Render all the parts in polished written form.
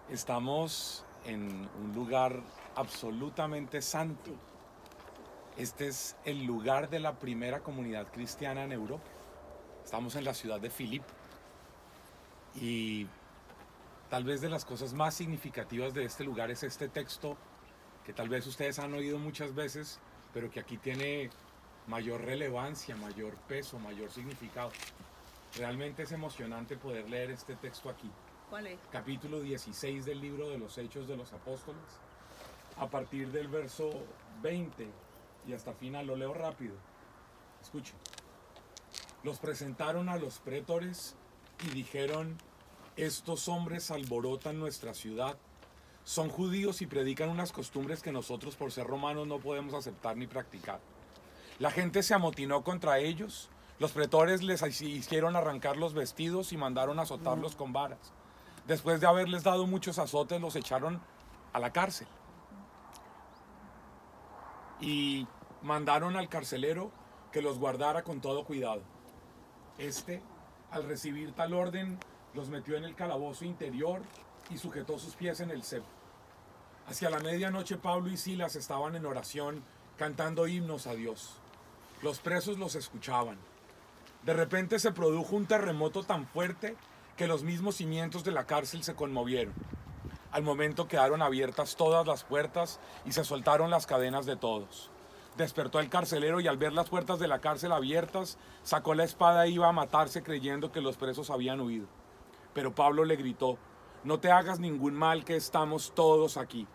Estamos en un lugar absolutamente santo. Este es el lugar de la primera comunidad cristiana en Europa. Estamos en la ciudad de Filipo. Y tal vez de las cosas más significativas de este lugar es este texto que tal vez ustedes han oído muchas veces, pero que aquí tiene mayor relevancia, mayor peso, mayor significado. Realmente es emocionante poder leer este texto aquí. ¿Cuál es? Capítulo 16 del libro de los Hechos de los Apóstoles, a partir del verso 20 y hasta el final. Lo leo rápido. Escuchen. Los presentaron a los pretores y dijeron: estos hombres alborotan nuestra ciudad. Son judíos y predican unas costumbres que nosotros, por ser romanos, no podemos aceptar ni practicar. La gente se amotinó contra ellos. Los pretores les hicieron arrancar los vestidos y mandaron azotarlos con varas. Después de haberles dado muchos azotes, los echaron a la cárcel. Y mandaron al carcelero que los guardara con todo cuidado. Este, al recibir tal orden, los metió en el calabozo interior y sujetó sus pies en el cepo. Hacia la medianoche Pablo y Silas estaban en oración, cantando himnos a Dios. Los presos los escuchaban. De repente se produjo un terremoto tan fuerte que los mismos cimientos de la cárcel se conmovieron. Al momento quedaron abiertas todas las puertas y se soltaron las cadenas de todos. Despertó el carcelero y al ver las puertas de la cárcel abiertas, sacó la espada e iba a matarse creyendo que los presos habían huido. Pero Pablo le gritó: no te hagas ningún mal, que estamos todos aquí.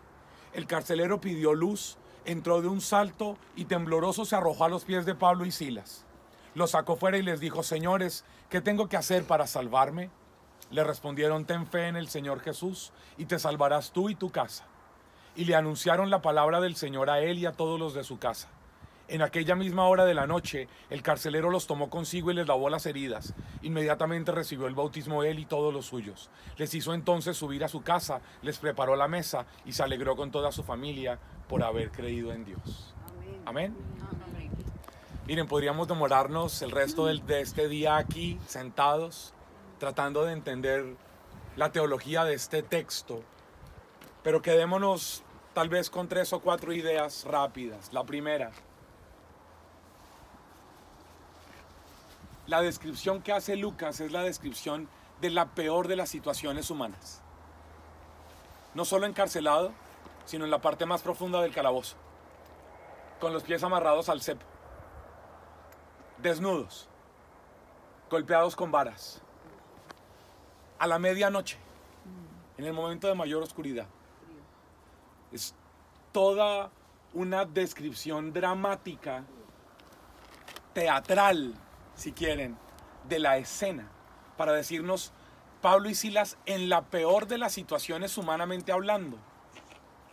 El carcelero pidió luz, entró de un salto y tembloroso se arrojó a los pies de Pablo y Silas. Los sacó fuera y les dijo: señores, ¿qué tengo que hacer para salvarme? Le respondieron: ten fe en el Señor Jesús y te salvarás tú y tu casa. Y le anunciaron la palabra del Señor a él y a todos los de su casa. En aquella misma hora de la noche, el carcelero los tomó consigo y les lavó las heridas. Inmediatamente recibió el bautismo él y todos los suyos. Les hizo entonces subir a su casa, les preparó la mesa y se alegró con toda su familia por haber creído en Dios. Amén. Amén. Miren, podríamos demorarnos el resto de este día aquí, sentados, tratando de entender la teología de este texto, pero quedémonos tal vez con 3 o 4 ideas rápidas. La primera: la descripción que hace Lucas es la descripción de la peor de las situaciones humanas. No solo encarcelado, sino en la parte más profunda del calabozo, con los pies amarrados al cepo, desnudos, golpeados con varas, a la medianoche, en el momento de mayor oscuridad. Es toda una descripción dramática, teatral, si quieren, de la escena, para decirnos: Pablo y Silas en la peor de las situaciones humanamente hablando,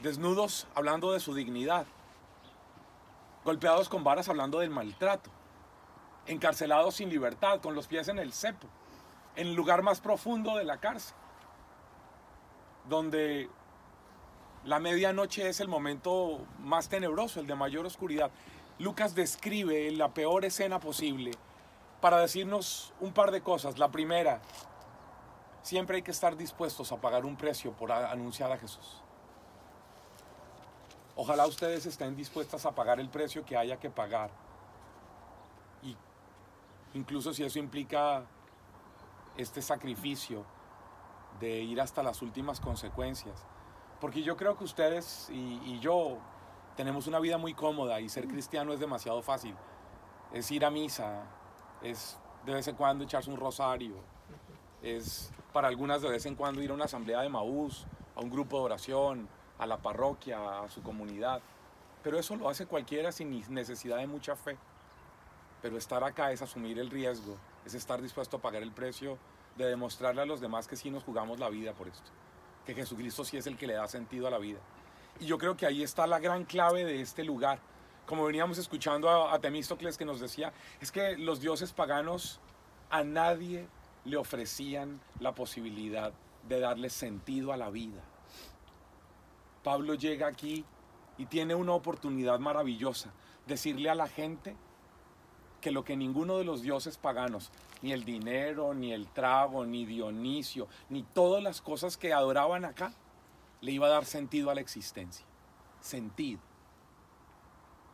desnudos hablando de su dignidad, golpeados con varas hablando del maltrato, encarcelados sin libertad, con los pies en el cepo, en el lugar más profundo de la cárcel, donde la medianoche es el momento más tenebroso, el de mayor oscuridad. Lucas describe la peor escena posible para decirnos un par de cosas. La primera: siempre hay que estar dispuestos a pagar un precio por anunciar a Jesús. Ojalá ustedes estén dispuestas a pagar el precio que haya que pagar. Y incluso si eso implica este sacrificio de ir hasta las últimas consecuencias. Porque yo creo que ustedes y yo tenemos una vida muy cómoda y ser cristiano es demasiado fácil. Es ir a misa, es de vez en cuando echarse un rosario, es para algunas de vez en cuando ir a una asamblea de Maús, a un grupo de oración, a la parroquia, a su comunidad. Pero eso lo hace cualquiera sin necesidad de mucha fe. Pero estar acá es asumir el riesgo, es estar dispuesto a pagar el precio de demostrarle a los demás que sí nos jugamos la vida por esto, que Jesucristo sí es el que le da sentido a la vida. Y yo creo que ahí está la gran clave de este lugar. Como veníamos escuchando a Temístocles, que nos decía, es que los dioses paganos a nadie le ofrecían la posibilidad de darle sentido a la vida. Pablo llega aquí y tiene una oportunidad maravillosa: decirle a la gente que lo que ninguno de los dioses paganos, ni el dinero, ni el trago, ni Dionisio, ni todas las cosas que adoraban acá, le iba a dar sentido a la existencia. Sentido.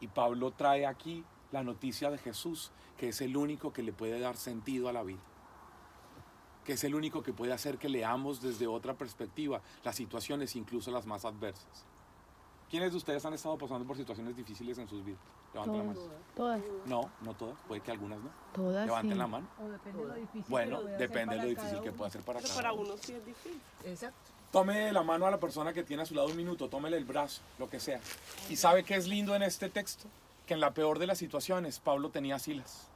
Y Pablo trae aquí la noticia de Jesús, que es el único que le puede dar sentido a la vida, que es el único que puede hacer que leamos desde otra perspectiva las situaciones, incluso las más adversas. ¿Quiénes de ustedes han estado pasando por situaciones difíciles en sus vidas? Levanten la mano. Todas. No, no todas, puede que algunas no. Todas. Levanten Sí. la mano. O depende de lo difícil. Bueno, que lo depende de lo hacer para difícil que cada pueda ser para Pero cada para uno. uno sí es difícil. uno. Exacto. Tome la mano a la persona que tiene a su lado un minuto, tómele el brazo, lo que sea. ¿Y sabe qué es lindo en este texto? Que en la peor de las situaciones, Pablo tenía a Silas.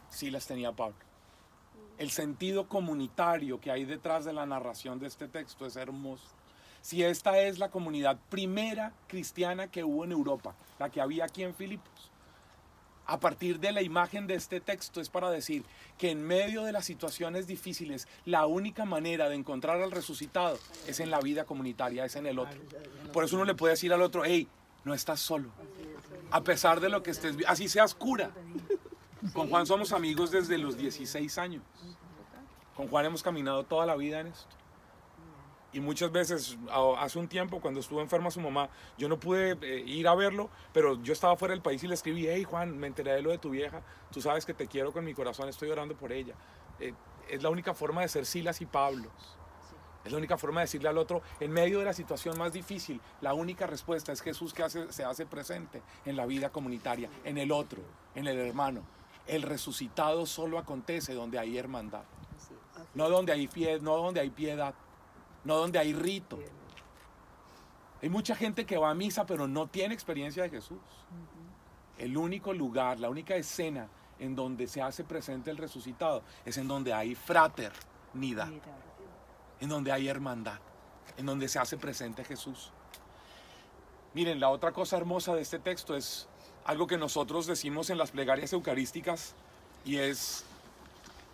Silas tenía a Pablo. El sentido comunitario que hay detrás de la narración de este texto es hermoso. Si esta es la comunidad primera cristiana que hubo en Europa, la que había aquí en Filipos, a partir de la imagen de este texto es para decir que en medio de las situaciones difíciles, la única manera de encontrar al resucitado es en la vida comunitaria, es en el otro. Por eso uno le puede decir al otro, hey, no estás solo. A pesar de lo que estés, así seas cura. Con Juan somos amigos desde los 16 años. Con Juan hemos caminado toda la vida en esto. Y muchas veces, hace un tiempo, cuando estuvo enferma su mamá, yo no pude ir a verlo, pero yo estaba fuera del país y le escribí, hey Juan, me enteré de lo de tu vieja, tú sabes que te quiero con mi corazón, estoy orando por ella. Es la única forma de ser Silas y Pablos. Es la única forma de decirle al otro, en medio de la situación más difícil, la única respuesta es Jesús que se hace presente en la vida comunitaria, en el otro, en el hermano. El resucitado solo acontece donde hay hermandad, no donde hay piedad, no donde hay rito. Hay mucha gente que va a misa pero no tiene experiencia de Jesús. El único lugar, la única escena en donde se hace presente el resucitado es en donde hay fraternidad, en donde hay hermandad, en donde se hace presente Jesús. Miren, la otra cosa hermosa de este texto es algo que nosotros decimos en las plegarias eucarísticas y es,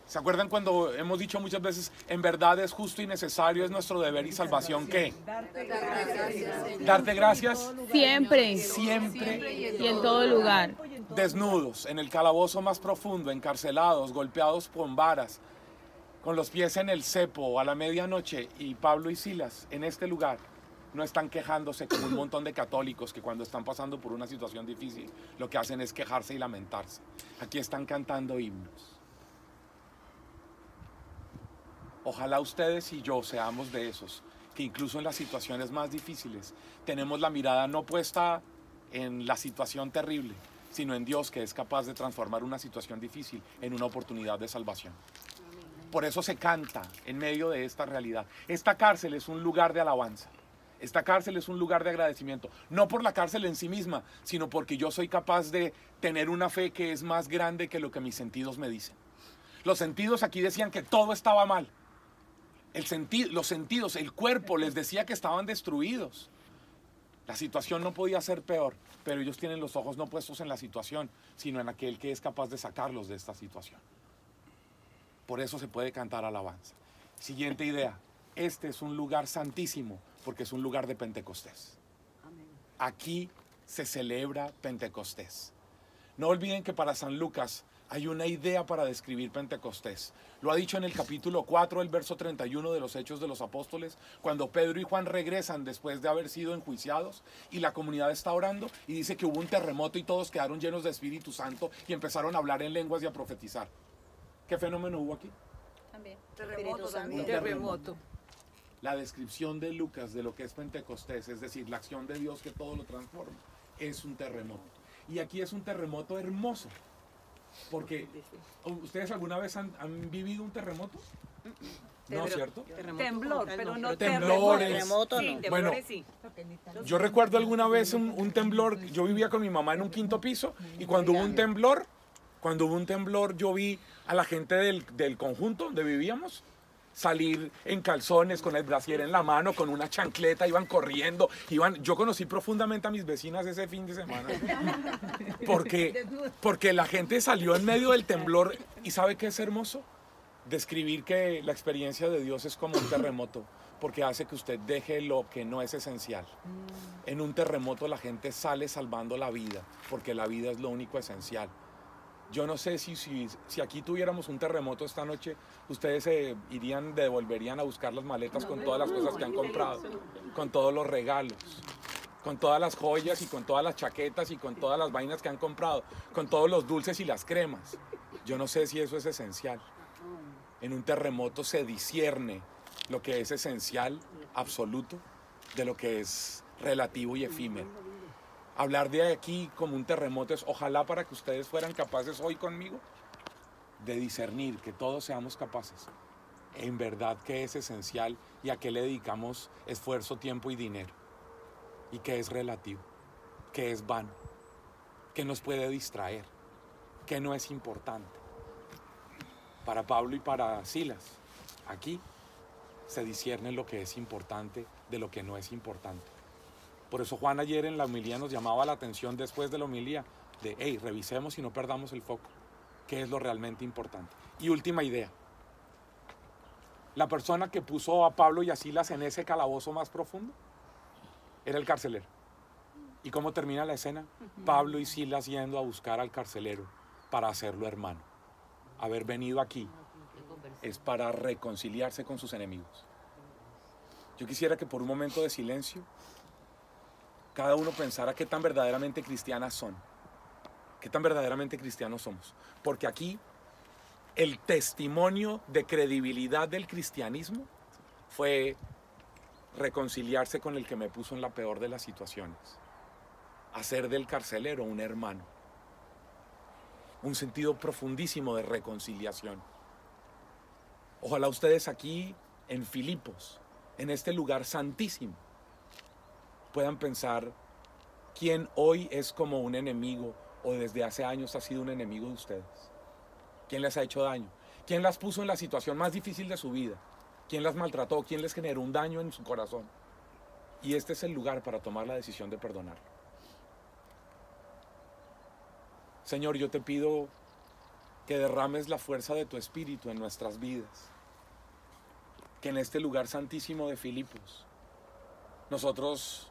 ¿se acuerdan cuando hemos dicho muchas veces, en verdad es justo y necesario, es nuestro deber y salvación, ¿qué? Darte gracias. Siempre. Siempre. Y en todo lugar. Desnudos, en el calabozo más profundo, encarcelados, golpeados con varas, con los pies en el cepo a la medianoche, y Pablo y Silas en este lugar no están quejándose como un montón de católicos que cuando están pasando por una situación difícil lo que hacen es quejarse y lamentarse. Aquí están cantando himnos. Ojalá ustedes y yo seamos de esos, que incluso en las situaciones más difíciles tenemos la mirada no puesta en la situación terrible, sino en Dios, que es capaz de transformar una situación difícil en una oportunidad de salvación. Por eso se canta en medio de esta realidad. Esta cárcel es un lugar de alabanza. Esta cárcel es un lugar de agradecimiento. No por la cárcel en sí misma, sino porque yo soy capaz de tener una fe que es más grande que lo que mis sentidos me dicen. Los sentidos aquí decían que todo estaba mal. Los sentidos, el cuerpo les decía que estaban destruidos. La situación no podía ser peor, pero ellos tienen los ojos no puestos en la situación, sino en aquel que es capaz de sacarlos de esta situación. Por eso se puede cantar alabanza. Siguiente idea. Este es un lugar santísimo porque es un lugar de Pentecostés. Aquí se celebra Pentecostés. No olviden que para San Lucas hay una idea para describir Pentecostés. Lo ha dicho en el capítulo 4, el verso 31 de los Hechos de los Apóstoles, cuando Pedro y Juan regresan después de haber sido enjuiciados y la comunidad está orando y dice que hubo un terremoto y todos quedaron llenos de Espíritu Santo y empezaron a hablar en lenguas y a profetizar. ¿Qué fenómeno hubo aquí? También. Terremoto también. Un terremoto. La descripción de Lucas de lo que es Pentecostés, es decir, la acción de Dios que todo lo transforma, es un terremoto. Y aquí es un terremoto hermoso, porque ¿ustedes alguna vez han vivido un terremoto? No, ¿cierto? Temblor, pero no Temblores. terremoto. Sí, Bueno, temblores sí. yo recuerdo alguna vez un temblor. Yo vivía con mi mamá en un quinto piso y cuando hubo un temblor, yo vi a la gente del conjunto donde vivíamos salir en calzones, con el brasier en la mano, con una chancleta, iban corriendo, yo conocí profundamente a mis vecinas ese fin de semana, porque la gente salió en medio del temblor. ¿Y sabe qué es hermoso? Describir que la experiencia de Dios es como un terremoto, porque hace que usted deje lo que no es esencial. En un terremoto la gente sale salvando la vida, porque la vida es lo único esencial. Yo no sé si aquí tuviéramos un terremoto esta noche, ustedes se irían, devolverían a buscar las maletas con todas las cosas que han comprado, con todos los regalos, con todas las joyas y con todas las chaquetas y con todas las vainas que han comprado, con todos los dulces y las cremas. Yo no sé si eso es esencial. En un terremoto se discierne lo que es esencial, absoluto, de lo que es relativo y efímero. Hablar de aquí como un terremoto es ojalá para que ustedes fueran capaces hoy conmigo de discernir, que todos seamos capaces en verdad qué es esencial y a qué le dedicamos esfuerzo, tiempo y dinero, y qué es relativo, qué es vano, qué nos puede distraer, qué no es importante. Para Pablo y para Silas, aquí se discierne lo que es importante de lo que no es importante. Por eso Juan ayer en la homilía nos llamaba la atención después de la homilía de, hey, revisemos y no perdamos el foco. ¿Qué es lo realmente importante? Y última idea. La persona que puso a Pablo y a Silas en ese calabozo más profundo era el carcelero. ¿Y cómo termina la escena? Pablo y Silas yendo a buscar al carcelero para hacerlo hermano. Haber venido aquí es para reconciliarse con sus enemigos. Yo quisiera que por un momento de silencio cada uno pensara qué tan verdaderamente cristianas son, qué tan verdaderamente cristianos somos. Porque aquí el testimonio de credibilidad del cristianismo fue reconciliarse con el que me puso en la peor de las situaciones, hacer del carcelero un hermano, un sentido profundísimo de reconciliación. Ojalá ustedes aquí en Filipos, en este lugar santísimo, puedan pensar quién hoy es como un enemigo o desde hace años ha sido un enemigo de ustedes. ¿Quién les ha hecho daño? ¿Quién las puso en la situación más difícil de su vida? ¿Quién las maltrató? ¿Quién les generó un daño en su corazón? Y este es el lugar para tomar la decisión de perdonar. Señor, yo te pido que derrames la fuerza de tu Espíritu en nuestras vidas. Que en este lugar santísimo de Filipos nosotros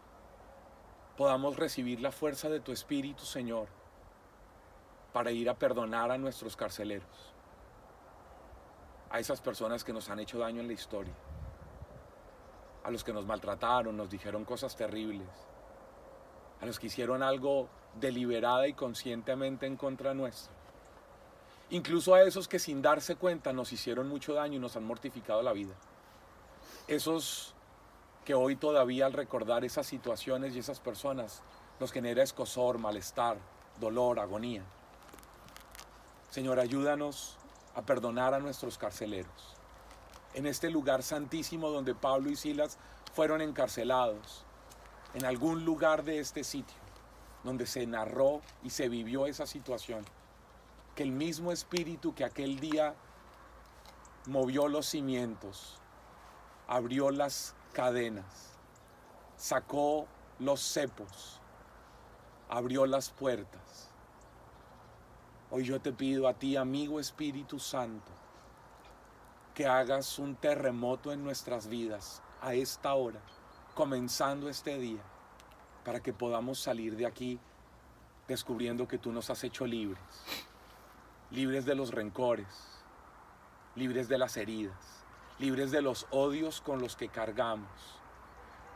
podamos recibir la fuerza de tu Espíritu, Señor, para ir a perdonar a nuestros carceleros, a esas personas que nos han hecho daño en la historia, a los que nos maltrataron, nos dijeron cosas terribles, a los que hicieron algo deliberada y conscientemente en contra nuestra, incluso a esos que sin darse cuenta nos hicieron mucho daño y nos han mortificado la vida, esos que hoy todavía al recordar esas situaciones y esas personas nos genera escozor, malestar, dolor, agonía. Señor, ayúdanos a perdonar a nuestros carceleros. En este lugar santísimo donde Pablo y Silas fueron encarcelados, en algún lugar de este sitio, donde se narró y se vivió esa situación, que el mismo Espíritu que aquel día movió los cimientos, abrió las cadenas, sacó los cepos, abrió las puertas. Hoy yo te pido a ti, amigo Espíritu Santo, que hagas un terremoto en nuestras vidas a esta hora, comenzando este día, para que podamos salir de aquí descubriendo que tú nos has hecho libres, libres de los rencores, libres de las heridas, libres de los odios con los que cargamos,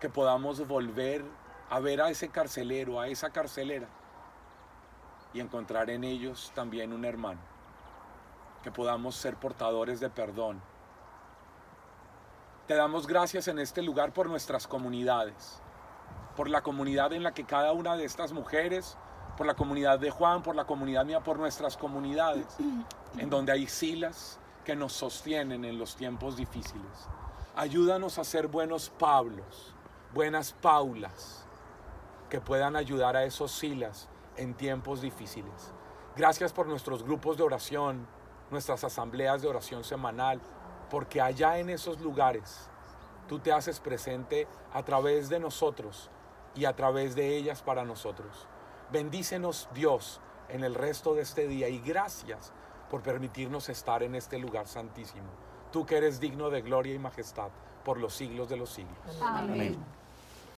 que podamos volver a ver a ese carcelero, a esa carcelera, y encontrar en ellos también un hermano, que podamos ser portadores de perdón. Te damos gracias en este lugar por nuestras comunidades, por la comunidad en la que cada una de estas mujeres, por la comunidad de Juan, por la comunidad mía, por nuestras comunidades, en donde hay Silas que nos sostienen en los tiempos difíciles. Ayúdanos a ser buenos Pablos, buenas Paulas, que puedan ayudar a esos Silas en tiempos difíciles. Gracias por nuestros grupos de oración, nuestras asambleas de oración semanal, porque allá en esos lugares tú te haces presente a través de nosotros y a través de ellas para nosotros. Bendícenos, Dios, en el resto de este día y gracias por permitirnos estar en este lugar santísimo. Tú que eres digno de gloria y majestad por los siglos de los siglos. Amén. Amén.